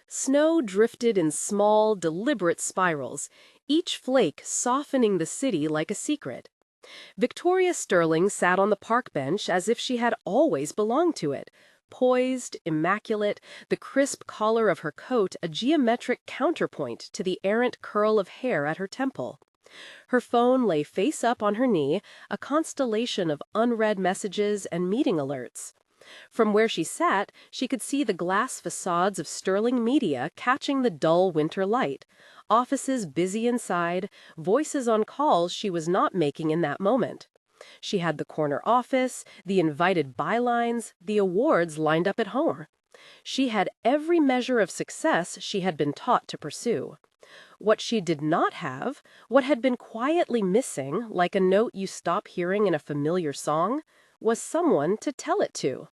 Snow drifted in small, deliberate spirals, each flake softening the city like a secret. Victoria Sterling sat on the park bench as if she had always belonged to it, poised, immaculate, the crisp collar of her coat a geometric counterpoint to the errant curl of hair at her temple. Her phone lay face up on her knee, a constellation of unread messages and meeting alerts. From where she sat, she could see the glass facades of Sterling Media catching the dull winter light, offices busy inside, voices on calls she was not making in that moment. She had the corner office, the invited bylines, the awards lined up at home. She had every measure of success she had been taught to pursue. What she did not have, what had been quietly missing, like a note you stop hearing in a familiar song, was someone to tell it to.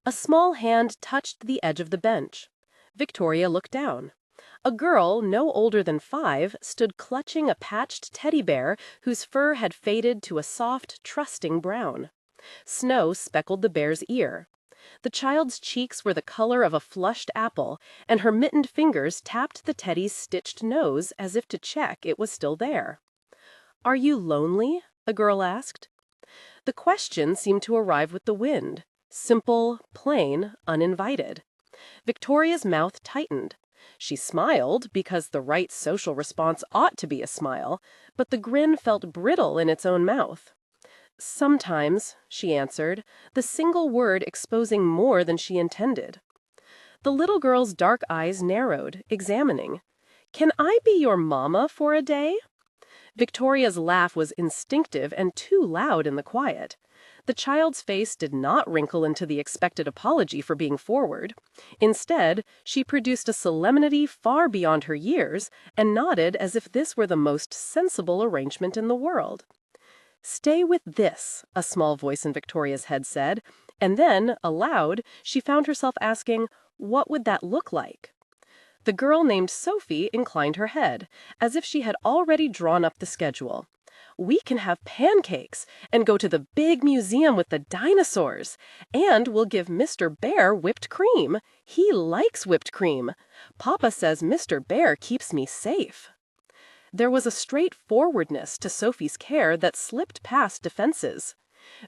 A small hand touched the edge of the bench. Victoria looked down. A girl, no older than 5, stood clutching a patched teddy bear whose fur had faded to a soft, trusting brown. Snow speckled the bear's ear. The child's cheeks were the color of a flushed apple, and her mittened fingers tapped the teddy's stitched nose as if to check it was still there. "Are you lonely?" a girl asked. The question seemed to arrive with the wind. Simple, plain, uninvited. Victoria's mouth tightened. She smiled because the right social response ought to be a smile, but the grin felt brittle in its own mouth. "Sometimes," she answered, the single word exposing more than she intended. The little girl's dark eyes narrowed, examining. "Can I be your mama for a day?" Victoria's laugh was instinctive and too loud in the quiet. The child's face did not wrinkle into the expected apology for being forward. Instead, she produced a solemnity far beyond her years and nodded as if this were the most sensible arrangement in the world. "Stay with this," a small voice in Victoria's head said, and then, aloud, she found herself asking, what would that look like? The girl named Sophie inclined her head, as if she had already drawn up the schedule. "We can have pancakes and go to the big museum with the dinosaurs. And we'll give Mr. Bear whipped cream. He likes whipped cream. Papa says Mr. Bear keeps me safe." There was a straightforwardness to Sophie's care that slipped past defenses.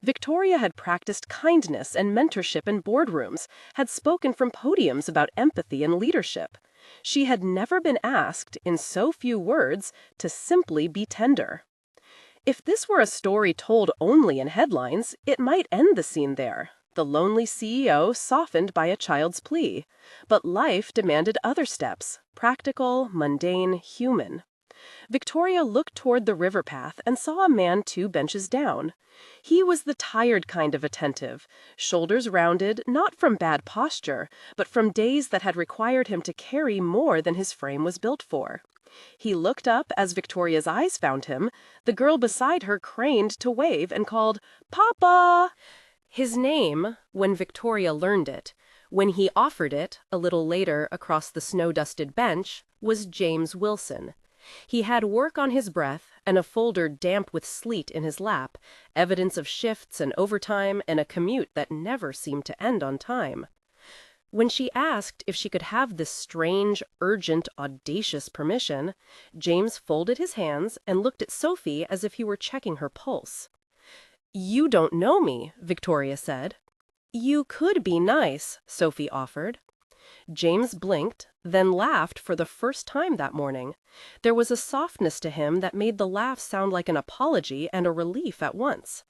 Victoria had practiced kindness and mentorship in boardrooms, had spoken from podiums about empathy and leadership. She had never been asked, in so few words, to simply be tender. If this were a story told only in headlines, it might end the scene there. The lonely CEO softened by a child's plea. But life demanded other steps, practical, mundane, human. Victoria looked toward the river path and saw a man 2 benches down. He was the tired kind of attentive, shoulders rounded, not from bad posture, but from days that had required him to carry more than his frame was built for. He looked up as Victoria's eyes found him. The girl beside her craned to wave and called, "Papa!" His name, when Victoria learned it, when he offered it, a little later across the snow-dusted bench, was James Wilson. He had work on his breath and a folder damp with sleet in his lap, evidence of shifts and overtime and a commute that never seemed to end on time. When she asked if she could have this strange, urgent, audacious permission, James folded his hands and looked at Sophie as if he were checking her pulse. "You don't know me," Victoria said. "You could be nice," Sophie offered. James blinked, then laughed for the first time that morning. There was a softness to him that made the laugh sound like an apology and a relief at once.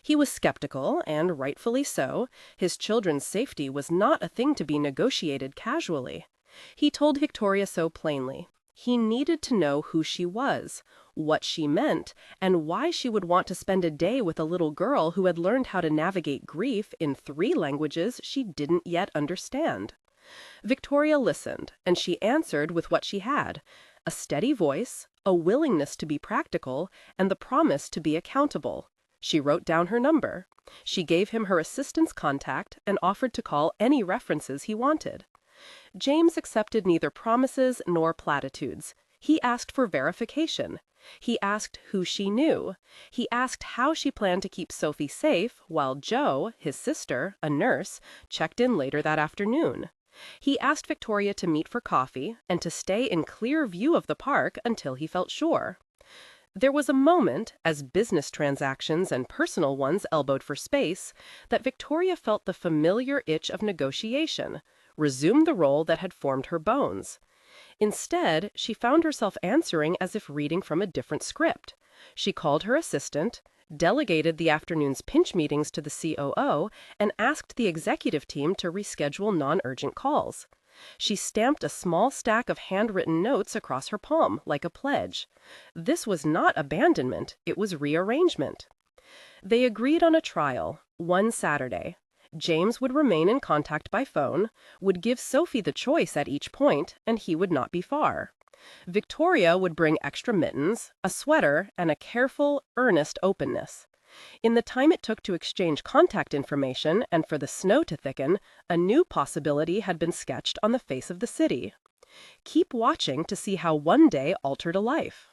He was skeptical, and rightfully so. His children's safety was not a thing to be negotiated casually. He told Victoria so plainly. He needed to know who she was, what she meant, and why she would want to spend a day with a little girl who had learned how to navigate grief in 3 languages she didn't yet understand. Victoria listened, and she answered with what she had: a steady voice, a willingness to be practical, and the promise to be accountable. She wrote down her number. She gave him her assistant's contact and offered to call any references he wanted. James accepted neither promises nor platitudes. He asked for verification. He asked who she knew. He asked how she planned to keep Sophie safe while Jo, his sister, a nurse, checked in later that afternoon. He asked Victoria to meet for coffee and to stay in clear view of the park until he felt sure. There was a moment, as business transactions and personal ones elbowed for space, that Victoria felt the familiar itch of negotiation, resumed the role that had formed her bones. Instead, she found herself answering as if reading from a different script. She called her assistant, delegated the afternoon's pinch meetings to the COO, and asked the executive team to reschedule non-urgent calls. She stamped a small stack of handwritten notes across her palm, like a pledge. This was not abandonment, it was rearrangement. They agreed on a trial, one Saturday. James would remain in contact by phone, would give Sophie the choice at each point, and he would not be far. Victoria would bring extra mittens, a sweater, and a careful, earnest openness. In the time it took to exchange contact information and for the snow to thicken, a new possibility had been sketched on the face of the city. Keep watching to see how one day altered a life.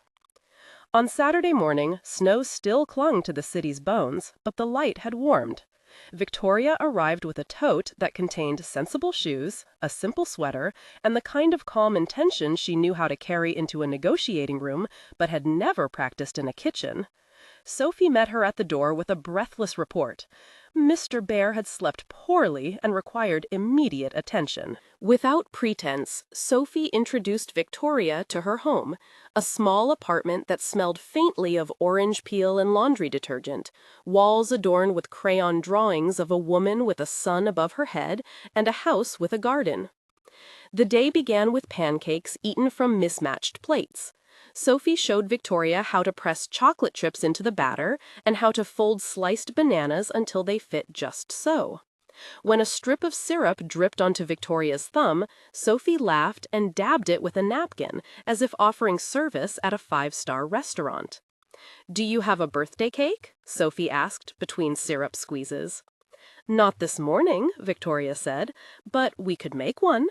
On Saturday morning, snow still clung to the city's bones, but the light had warmed. Victoria arrived with a tote that contained sensible shoes, a simple sweater, and the kind of calm intention she knew how to carry into a negotiating room but had never practiced in a kitchen. Sophie met her at the door with a breathless report. Mr. Bear had slept poorly and required immediate attention. Without pretense, Sophie introduced Victoria to her home, a small apartment that smelled faintly of orange peel and laundry detergent, walls adorned with crayon drawings of a woman with a sun above her head and a house with a garden. The day began with pancakes eaten from mismatched plates. Sophie showed Victoria how to press chocolate chips into the batter and how to fold sliced bananas until they fit just so. When a strip of syrup dripped onto Victoria's thumb, Sophie laughed and dabbed it with a napkin, as if offering service at a five-star restaurant. "Do you have a birthday cake?" Sophie asked between syrup squeezes. "Not this morning," Victoria said, "but we could make one."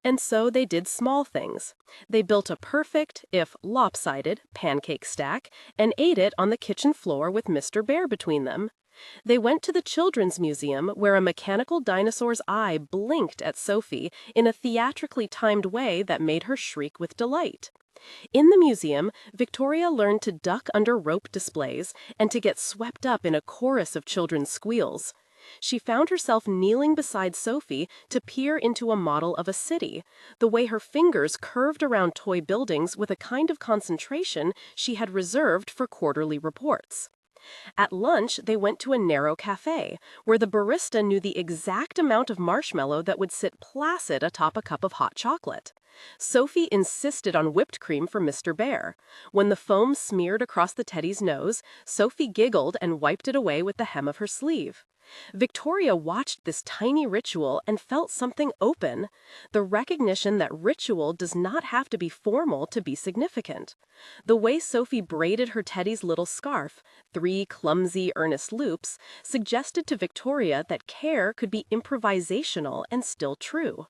And so they did small things. They built a perfect, if lopsided, pancake stack and ate it on the kitchen floor with Mr. Bear between them. They went to the Children's Museum, where a mechanical dinosaur's eye blinked at Sophie in a theatrically timed way that made her shriek with delight. In the museum, Victoria learned to duck under rope displays and to get swept up in a chorus of children's squeals. She found herself kneeling beside Sophie to peer into a model of a city, the way her fingers curved around toy buildings with a kind of concentration she had reserved for quarterly reports. At lunch, they went to a narrow cafe, where the barista knew the exact amount of marshmallow that would sit placid atop a cup of hot chocolate. Sophie insisted on whipped cream for Mr. Bear. When the foam smeared across the teddy's nose, Sophie giggled and wiped it away with the hem of her sleeve. Victoria watched this tiny ritual and felt something open, the recognition that ritual does not have to be formal to be significant. The way Sophie braided her teddy's little scarf, 3 clumsy, earnest loops, suggested to Victoria that care could be improvisational and still true.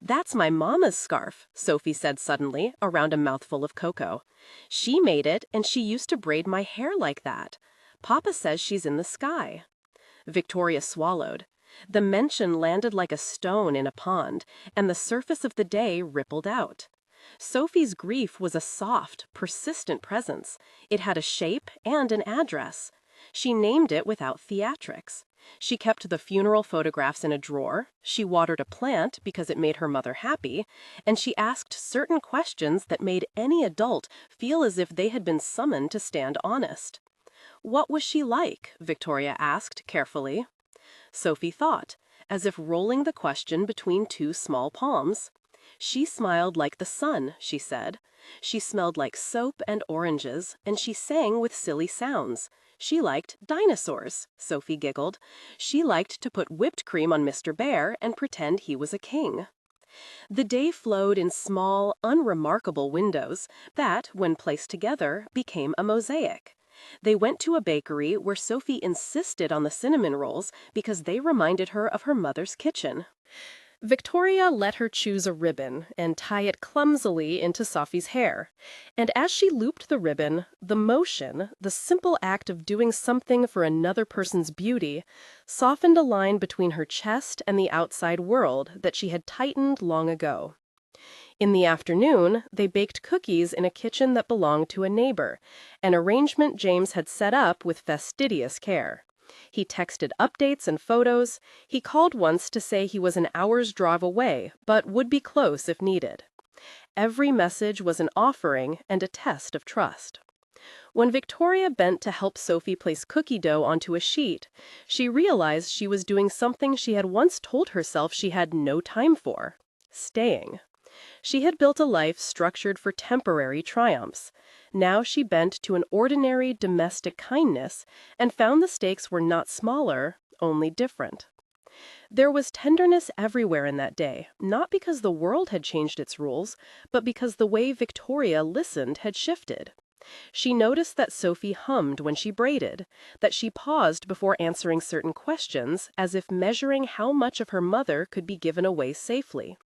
"That's my mama's scarf," Sophie said suddenly, around a mouthful of cocoa. "She made it, and she used to braid my hair like that. Papa says she's in the sky." Victoria swallowed. The mention landed like a stone in a pond, and the surface of the day rippled out. Sophie's grief was a soft, persistent presence. It had a shape and an address. She named it without theatrics. She kept the funeral photographs in a drawer, she watered a plant because it made her mother happy, and she asked certain questions that made any adult feel as if they had been summoned to stand honest. "What was she like?" Victoria asked carefully. Sophie thought, as if rolling the question between 2 small palms. "She smiled like the sun," she said. "She smelled like soap and oranges, and she sang with silly sounds. She liked dinosaurs," Sophie giggled. "She liked to put whipped cream on Mr. Bear and pretend he was a king." The day flowed in small, unremarkable windows that, when placed together, became a mosaic. They went to a bakery where Sophie insisted on the cinnamon rolls because they reminded her of her mother's kitchen. Victoria let her choose a ribbon and tie it clumsily into Sophie's hair. And as she looped the ribbon, the motion, the simple act of doing something for another person's beauty, softened a line between her chest and the outside world that she had tightened long ago. In the afternoon, they baked cookies in a kitchen that belonged to a neighbor, an arrangement James had set up with fastidious care. He texted updates and photos. He called once to say he was an hour's drive away, but would be close if needed. Every message was an offering and a test of trust. When Victoria bent to help Sophie place cookie dough onto a sheet, she realized she was doing something she had once told herself she had no time for: staying. She had built a life structured for temporary triumphs. Now she bent to an ordinary domestic kindness and found the stakes were not smaller, only different. There was tenderness everywhere in that day, not because the world had changed its rules, but because the way Victoria listened had shifted. She noticed that Sophie hummed when she braided, that she paused before answering certain questions, as if measuring how much of her mother could be given away safely.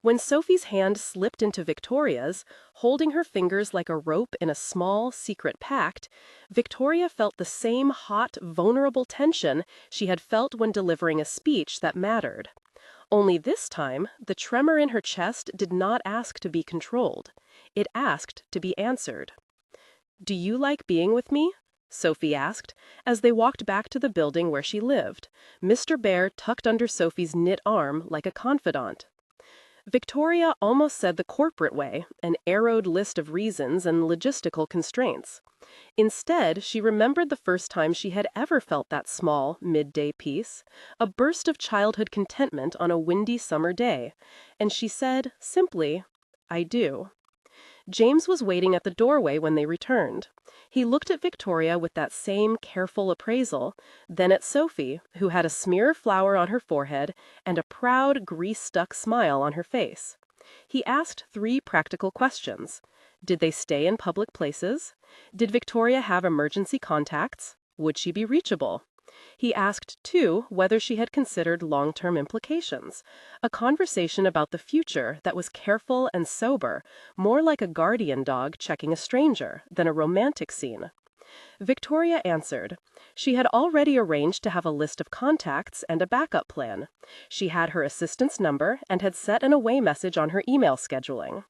When Sophie's hand slipped into Victoria's, holding her fingers like a rope in a small, secret pact, Victoria felt the same hot, vulnerable tension she had felt when delivering a speech that mattered. Only this time, the tremor in her chest did not ask to be controlled. It asked to be answered. "Do you like being with me?" Sophie asked, as they walked back to the building where she lived, Mr. Bear tucked under Sophie's knit arm like a confidant. Victoria almost said the corporate way, an arrowed list of reasons and logistical constraints. Instead, she remembered the first time she had ever felt that small, midday peace, a burst of childhood contentment on a windy summer day, and she said, simply, "I do." James was waiting at the doorway when they returned. He looked at Victoria with that same careful appraisal, then at Sophie, who had a smear of flour on her forehead and a proud, grease-stuck smile on her face. He asked 3 practical questions. Did they stay in public places? Did Victoria have emergency contacts? Would she be reachable? He asked, too, whether she had considered long-term implications, a conversation about the future that was careful and sober, more like a guardian dog checking a stranger than a romantic scene. Victoria answered. She had already arranged to have a list of contacts and a backup plan. She had her assistant's number and had set an away message on her email scheduling.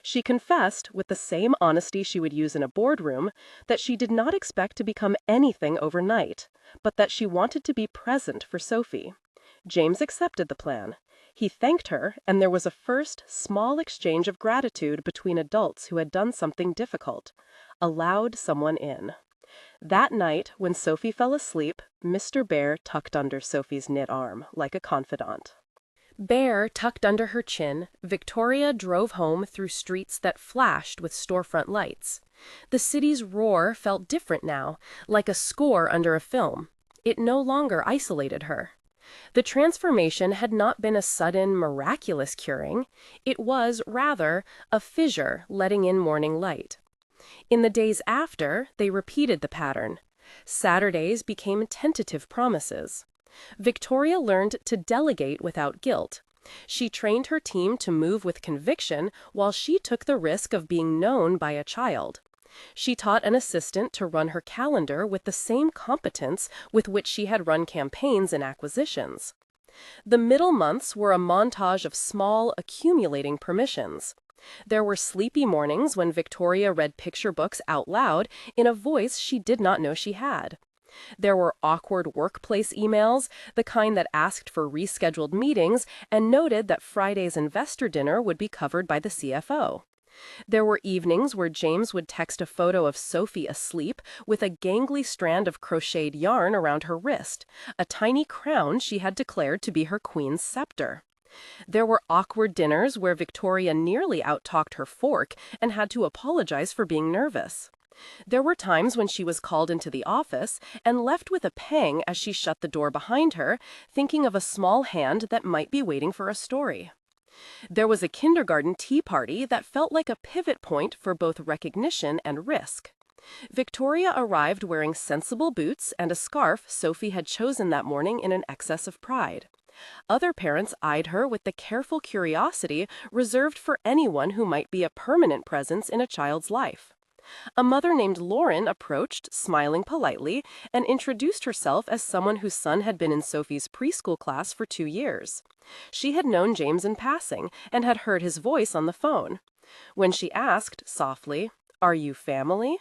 She confessed, with the same honesty she would use in a boardroom, that she did not expect to become anything overnight, but that she wanted to be present for Sophie. James accepted the plan. He thanked her, and there was a first, small exchange of gratitude between adults who had done something difficult, allowed someone in. That night, when Sophie fell asleep, Mr. Bear tucked under Sophie's knit arm, like a confidant. Bear tucked under her chin, Victoria drove home through streets that flashed with storefront lights. The city's roar felt different now, like a score under a film. It no longer isolated her. The transformation had not been a sudden, miraculous curing. It was, rather, a fissure letting in morning light. In the days after, they repeated the pattern. Saturdays became tentative promises. Victoria learned to delegate without guilt. She trained her team to move with conviction while she took the risk of being known by a child. She taught an assistant to run her calendar with the same competence with which she had run campaigns and acquisitions. The middle months were a montage of small, accumulating permissions. There were sleepy mornings when Victoria read picture books out loud in a voice she did not know she had. There were awkward workplace emails, the kind that asked for rescheduled meetings and noted that Friday's investor dinner would be covered by the CFO. There were evenings where James would text a photo of Sophie asleep with a gangly strand of crocheted yarn around her wrist, a tiny crown she had declared to be her queen's scepter. There were awkward dinners where Victoria nearly out-talked her fork and had to apologize for being nervous. There were times when she was called into the office and left with a pang as she shut the door behind her, thinking of a small hand that might be waiting for a story. There was a kindergarten tea party that felt like a pivot point for both recognition and risk. Victoria arrived wearing sensible boots and a scarf Sophie had chosen that morning in an excess of pride. Other parents eyed her with the careful curiosity reserved for anyone who might be a permanent presence in a child's life. A mother named Lauren approached, smiling politely, and introduced herself as someone whose son had been in Sophie's preschool class for 2 years. She had known James in passing and had heard his voice on the phone. When she asked, softly, "Are you family?"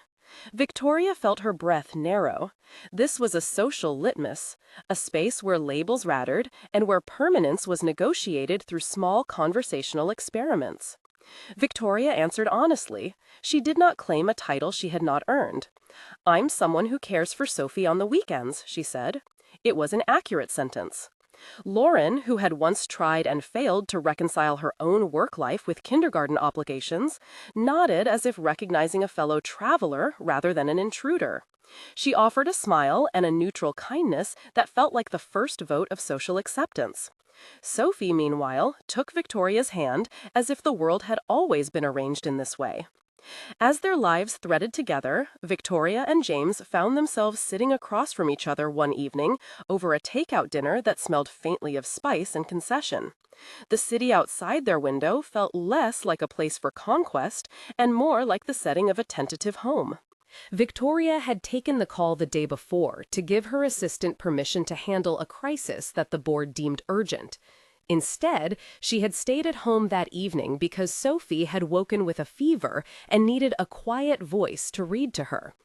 Victoria felt her breath narrow. This was a social litmus, a space where labels mattered and where permanence was negotiated through small conversational experiments. Victoria answered honestly. She did not claim a title she had not earned. "I'm someone who cares for Sophie on the weekends," she said. It was an accurate sentence. Lauren, who had once tried and failed to reconcile her own work life with kindergarten obligations, nodded as if recognizing a fellow traveler rather than an intruder. She offered a smile and a neutral kindness that felt like the first vote of social acceptance. Sophie, meanwhile, took Victoria's hand as if the world had always been arranged in this way. As their lives threaded together, Victoria and James found themselves sitting across from each other one evening over a takeout dinner that smelled faintly of spice and concession. The city outside their window felt less like a place for conquest and more like the setting of a tentative home. Victoria had taken the call the day before to give her assistant permission to handle a crisis that the board deemed urgent. Instead, she had stayed at home that evening because Sophie had woken with a fever and needed a quiet voice to read to her.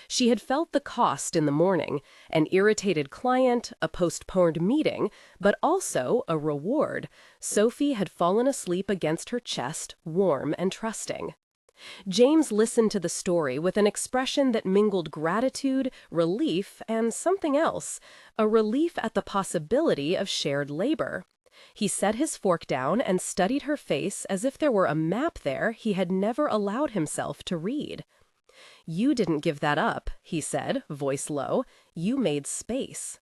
She had felt the cost in the morning, an irritated client, a postponed meeting, but also a reward. Sophie had fallen asleep against her chest, warm and trusting. James listened to the story with an expression that mingled gratitude, relief, and something else, a relief at the possibility of shared labor. He set his fork down and studied her face as if there were a map there he had never allowed himself to read. "You didn't give that up," he said, voice low. "You made space."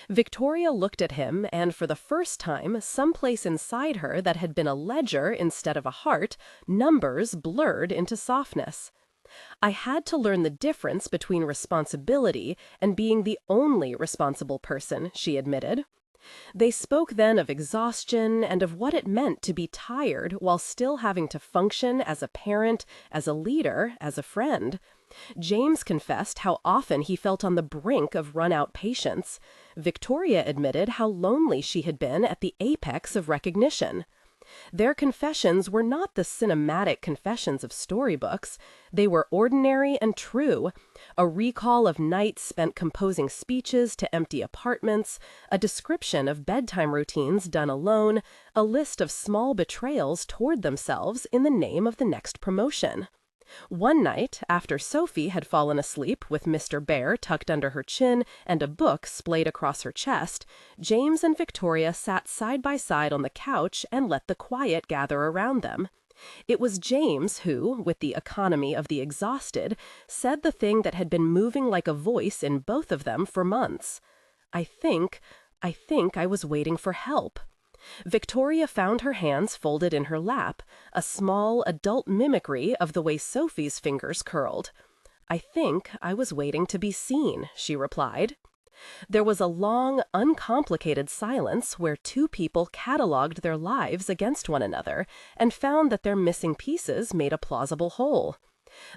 Victoria looked at him, and for the first time, someplace inside her that had been a ledger instead of a heart, numbers blurred into softness. "I had to learn the difference between responsibility and being the only responsible person," she admitted. They spoke then of exhaustion and of what it meant to be tired while still having to function as a parent, as a leader, as a friend. James confessed how often he felt on the brink of run-out patience. Victoria admitted how lonely she had been at the apex of recognition. Their confessions were not the cinematic confessions of storybooks. They were ordinary and true. A recall of nights spent composing speeches to empty apartments, a description of bedtime routines done alone, a list of small betrayals toward themselves in the name of the next promotion. One night, after Sophie had fallen asleep with Mr. Bear tucked under her chin and a book splayed across her chest, James and Victoria sat side by side on the couch and let the quiet gather around them. It was James who, with the economy of the exhausted, said the thing that had been moving like a voice in both of them for months. I think I was waiting for help." Victoria found her hands folded in her lap, a small, adult mimicry of the way Sophie's fingers curled. "I think I was waiting to be seen," she replied. There was a long, uncomplicated silence where two people catalogued their lives against one another and found that their missing pieces made a plausible whole.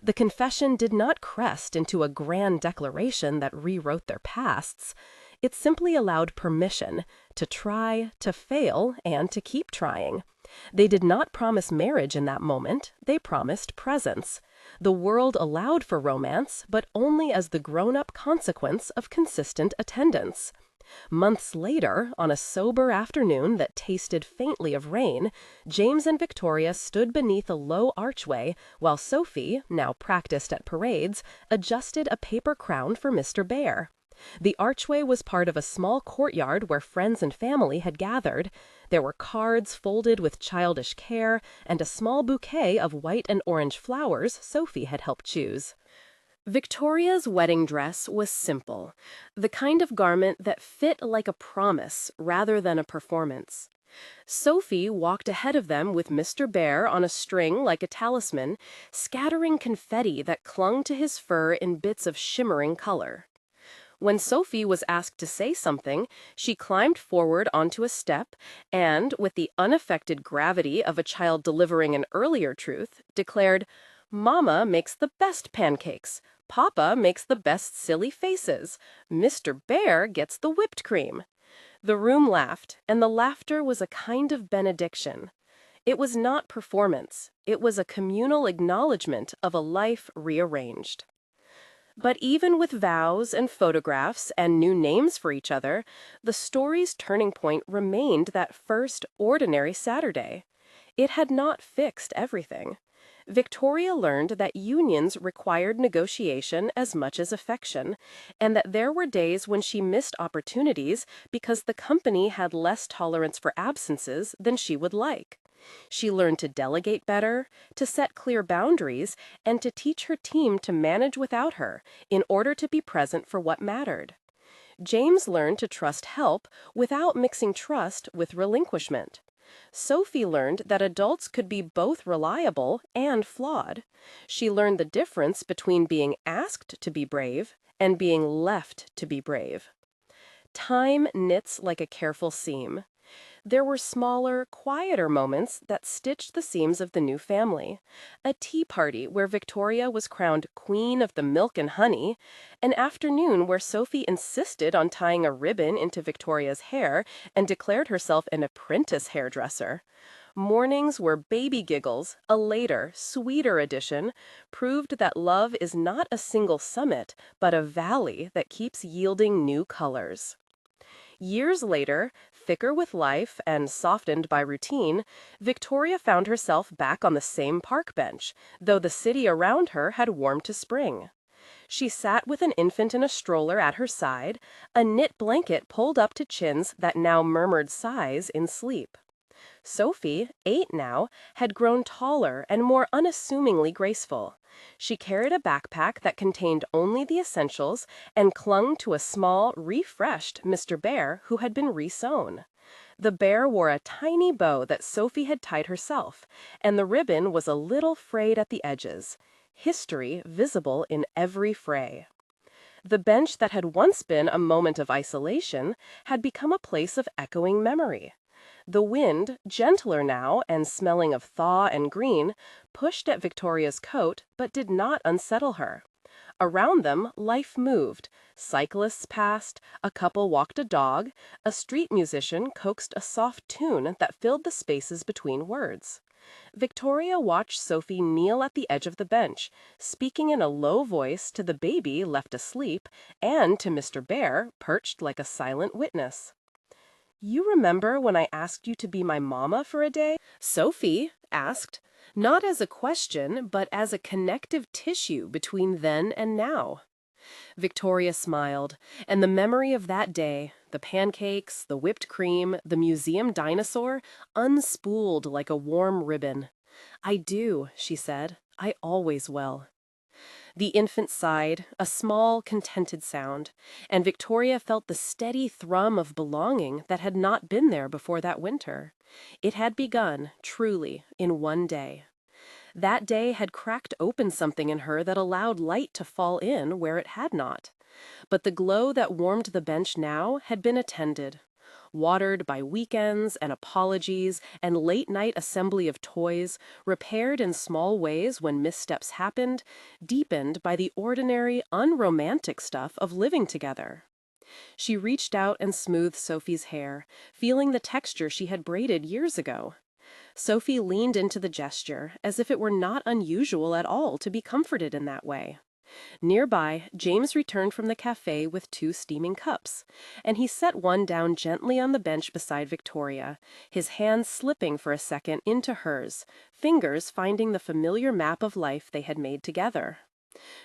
The confession did not crest into a grand declaration that rewrote their pasts. It simply allowed permission to try, to fail, and to keep trying. They did not promise marriage in that moment. They promised presence. The world allowed for romance, but only as the grown-up consequence of consistent attendance. Months later, on a sober afternoon that tasted faintly of rain, James and Victoria stood beneath a low archway while Sophie, now practiced at parades, adjusted a paper crown for Mr. Bear. The archway was part of a small courtyard where friends and family had gathered. There were cards folded with childish care and a small bouquet of white and orange flowers Sophie had helped choose. Victoria's wedding dress was simple, the kind of garment that fit like a promise rather than a performance. Sophie walked ahead of them with Mr. Bear on a string like a talisman, scattering confetti that clung to his fur in bits of shimmering color. When Sophie was asked to say something, she climbed forward onto a step and, with the unaffected gravity of a child delivering an earlier truth, declared, "Mama makes the best pancakes. Papa makes the best silly faces. Mr. Bear gets the whipped cream." The room laughed, and the laughter was a kind of benediction. It was not performance, it was a communal acknowledgement of a life rearranged. But even with vows and photographs and new names for each other, the story's turning point remained that first ordinary Saturday. It had not fixed everything. Victoria learned that unions required negotiation as much as affection, and that there were days when she missed opportunities because the company had less tolerance for absences than she would like. She learned to delegate better, to set clear boundaries, and to teach her team to manage without her in order to be present for what mattered. James learned to trust help without mixing trust with relinquishment. Sophie learned that adults could be both reliable and flawed. She learned the difference between being asked to be brave and being left to be brave. Time knits like a careful seam. There were smaller, quieter moments that stitched the seams of the new family. A tea party where Victoria was crowned Queen of the Milk and Honey, an afternoon where Sophie insisted on tying a ribbon into Victoria's hair and declared herself an apprentice hairdresser. Mornings where baby giggles, a later, sweeter addition, proved that love is not a single summit, but a valley that keeps yielding new colors. Years later, thicker with life and softened by routine, Victoria found herself back on the same park bench, though the city around her had warmed to spring. She sat with an infant in a stroller at her side, a knit blanket pulled up to chins that now murmured sighs in sleep. Sophie, 8 now, had grown taller and more unassumingly graceful. She carried a backpack that contained only the essentials and clung to a small, refreshed Mr. Bear who had been resewn. The bear wore a tiny bow that Sophie had tied herself, and the ribbon was a little frayed at the edges. History visible in every fray. The bench that had once been a moment of isolation had become a place of echoing memory. The wind, gentler now and smelling of thaw and green, pushed at Victoria's coat but did not unsettle her. Around them, life moved. Cyclists passed, a couple walked a dog, a street musician coaxed a soft tune that filled the spaces between words. Victoria watched Sophie kneel at the edge of the bench, speaking in a low voice to the baby left asleep and to Mr. Bear, perched like a silent witness. "You remember when I asked you to be my mama for a day?" Sophie asked, not as a question, but as a connective tissue between then and now. Victoria smiled, and the memory of that day, the pancakes, the whipped cream, the museum dinosaur, unspooled like a warm ribbon. "I do," she said. "I always will." The infant sighed, a small, contented sound, and Victoria felt the steady thrum of belonging that had not been there before that winter. It had begun, truly, in one day. That day had cracked open something in her that allowed light to fall in where it had not. But the glow that warmed the bench now had been attended. Watered by weekends and apologies and late-night assembly of toys, repaired in small ways when missteps happened, deepened by the ordinary, unromantic stuff of living together. She reached out and smoothed Sophie's hair, feeling the texture she had braided years ago. Sophie leaned into the gesture, as if it were not unusual at all to be comforted in that way. Nearby, James returned from the cafe with 2 steaming cups, and he set one down gently on the bench beside Victoria, his hand slipping for a second into hers, fingers finding the familiar map of life they had made together.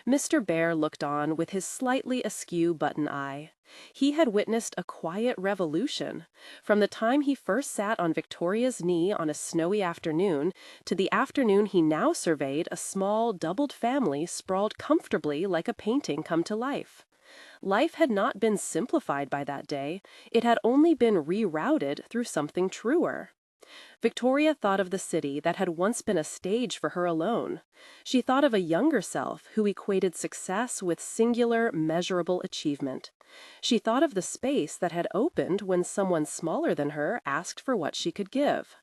Mr. Bear looked on with his slightly askew button eye. He had witnessed a quiet revolution, from the time he first sat on Victoria's knee on a snowy afternoon to the afternoon he now surveyed a small, doubled family sprawled comfortably like a painting come to life. Life had not been simplified by that day, it had only been rerouted through something truer. Victoria thought of the city that had once been a stage for her alone. She thought of a younger self who equated success with singular, measurable achievement. She thought of the space that had opened when someone smaller than her asked for what she could give.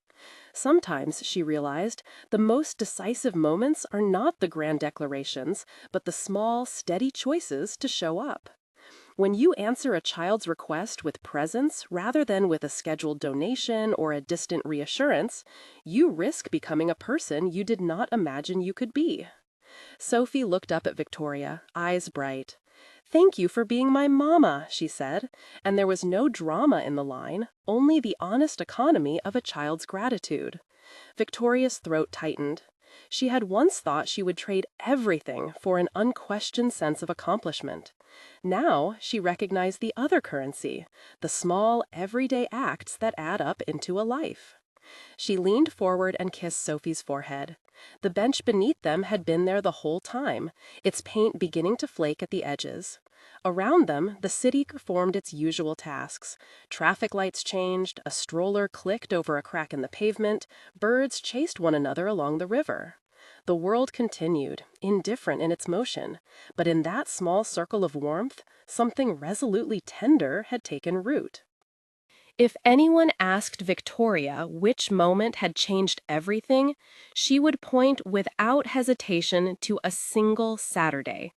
Sometimes, she realized, the most decisive moments are not the grand declarations, but the small, steady choices to show up. When you answer a child's request with presence rather than with a scheduled donation or a distant reassurance, you risk becoming a person you did not imagine you could be. Sophie looked up at Victoria, eyes bright. "Thank you for being my mama," she said, and there was no drama in the line, only the honest economy of a child's gratitude. Victoria's throat tightened. She had once thought she would trade everything for an unquestioned sense of accomplishment. Now she recognized the other currency, the small, everyday acts that add up into a life. She leaned forward and kissed Sophie's forehead. The bench beneath them had been there the whole time, its paint beginning to flake at the edges. Around them, the city performed its usual tasks. Traffic lights changed, a stroller clicked over a crack in the pavement, birds chased one another along the river. The world continued, indifferent in its motion, but in that small circle of warmth, something resolutely tender had taken root. If anyone asked Victoria which moment had changed everything, she would point without hesitation to a single Saturday.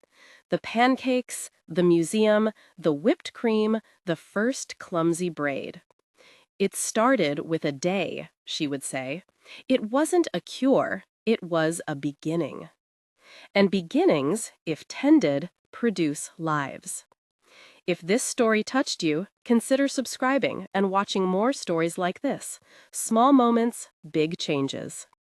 The pancakes, the museum, the whipped cream, the first clumsy braid. "It started with a day," she would say. "It wasn't a cure, it was a beginning." And beginnings, if tended, produce lives. If this story touched you, consider subscribing and watching more stories like this. Small moments, big changes.